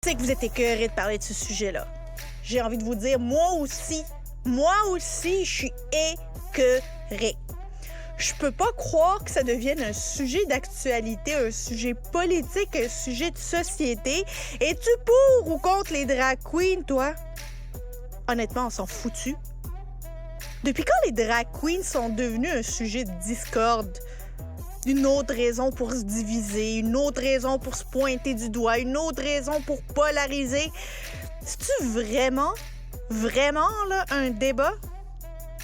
Je sais que vous êtes écœurés de parler de ce sujet-là. J'ai envie de vous dire, moi aussi, je suis écœurée. Je peux pas croire que ça devienne un sujet d'actualité, un sujet politique, un sujet de société. Es-tu pour ou contre les drag queens, toi? Honnêtement, on s'en foutu. Depuis quand les drag queens sont devenus un sujet de discorde? Une autre raison pour se diviser, une autre raison pour se pointer du doigt, une autre raison pour polariser. C'est-tu vraiment là, un débat?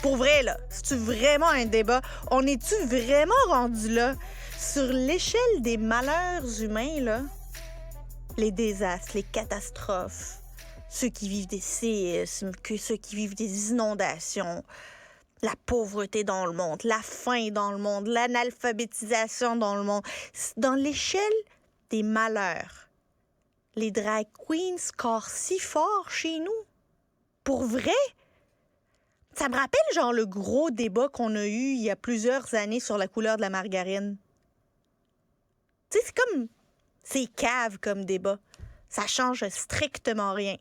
Pour vrai, là, c'est-tu vraiment un débat? On est-tu vraiment rendu là? Sur l'échelle des malheurs humains, là, les désastres, les catastrophes, ceux qui vivent des séismes, ceux qui vivent des inondations, la pauvreté dans le monde, la faim dans le monde, l'analphabétisation dans le monde. Dans l'échelle des malheurs, les drag queens scorent si fort chez nous. Pour vrai? Ça me rappelle genre le gros débat qu'on a eu il y a plusieurs années sur la couleur de la margarine. Tu sais, c'est cave comme débat. Ça change strictement rien.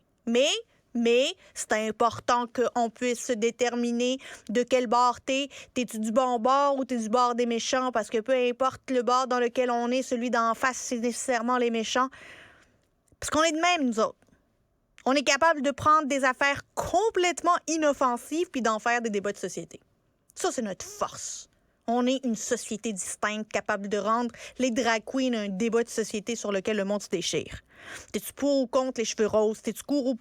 Mais c'est important qu'on puisse se déterminer de quel bord t'es. T'es-tu du bon bord ou t'es du bord des méchants? Parce que peu importe le bord dans lequel on est, celui d'en face, c'est nécessairement les méchants. Parce qu'on est de même, nous autres. On est capable de prendre des affaires complètement inoffensives puis d'en faire des débats de société. Ça, c'est notre force. On est une société distincte, capable de rendre les drag queens un débat de société sur lequel le monde se déchire. T'es-tu pour ou contre les cheveux roses? T'es-tu pour ou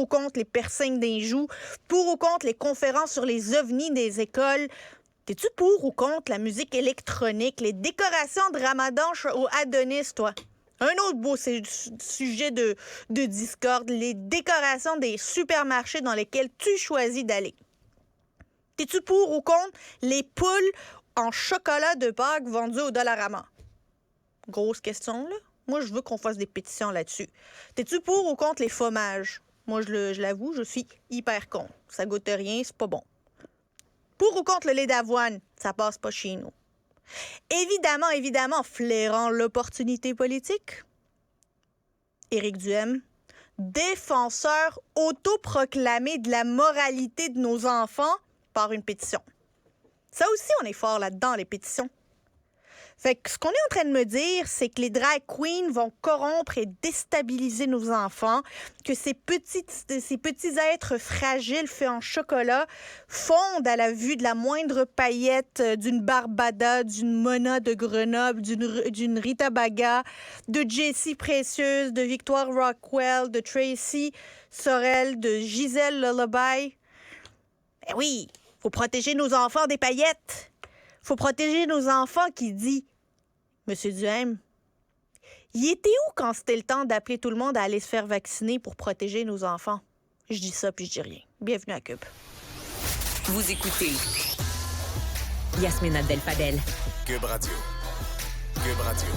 contre les piercings des joues? Pour ou contre les conférences sur les ovnis des écoles? T'es-tu pour ou contre la musique électronique, les décorations de Ramadan au Adonis, toi? Un autre beau sujet de discorde, les décorations des supermarchés dans lesquels tu choisis d'aller. T'es-tu pour ou contre les poules en chocolat de Pâques vendues au Dollarama? Grosse question, là. Moi, je veux qu'on fasse des pétitions là-dessus. T'es-tu pour ou contre les fromages? Moi, je l'avoue, je suis hyper con. Ça goûte rien, c'est pas bon. Pour ou contre le lait d'avoine? Ça passe pas chez nous. Évidemment, flairant l'opportunité politique, Éric Duhaime, défenseur autoproclamé de la moralité de nos enfants par une pétition. Ça aussi, on est fort là-dedans, les pétitions. Fait que ce qu'on est en train de me dire, c'est que les drag queens vont corrompre et déstabiliser nos enfants, que ces petits êtres fragiles faits en chocolat fondent à la vue de la moindre paillette d'une Barbada, d'une Mona de Grenoble, d'une Rita Baga, de Jessie Précieuse, de Victoire Rockwell, de Tracy Sorel, de Gisèle Lullaby. Eh oui, faut protéger nos enfants des paillettes. Faut protéger nos enfants qui dit « Monsieur Duhaime, il était où quand c'était le temps d'appeler tout le monde à aller se faire vacciner pour protéger nos enfants? » Je dis ça puis je dis rien. Bienvenue à Cube. Vous écoutez Yasmine Abdel-Fadel. Cube Radio. Cube Radio.